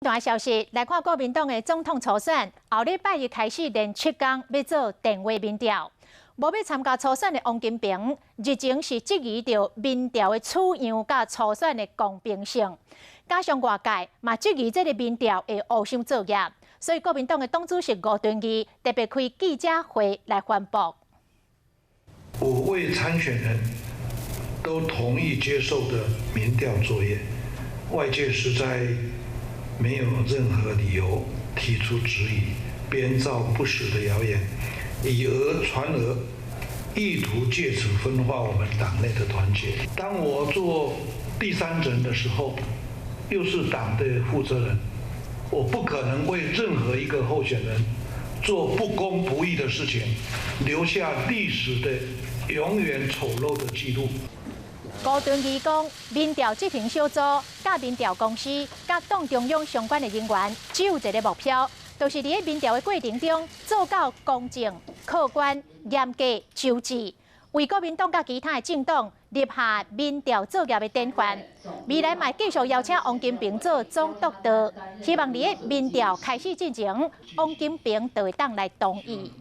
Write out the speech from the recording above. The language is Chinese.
大消息来看，国民党的总统初选，后礼拜日开始连7天要做电话民调。无要参加初选的王金平，日前是质疑着民调的取样甲初选的公平性，加上外界嘛质疑这个民调会互相作业，所以国民党的党主席吴敦义特别开记者会来宣布5位参选人都同意接受的民调作业，外界实在没有任何理由提出质疑，编造不实的谣言，以讹传讹，意图借此分化我们党内的团结。当我做第三人的时候，又是党的负责人，我不可能为任何一个候选人做不公不义的事情，留下历史的永远丑陋的记录。吴敦义讲，民调执行小组、甲民调公司、甲党中央相关的人员，只有一个目标，就是伫民调的过程中做到公正、客观、严格、周至，为国民党甲其他的政党立下民调作业的典范。未来嘛继续邀请王金平做总督导，希望伫民调开始进前，王金平就会当来同意。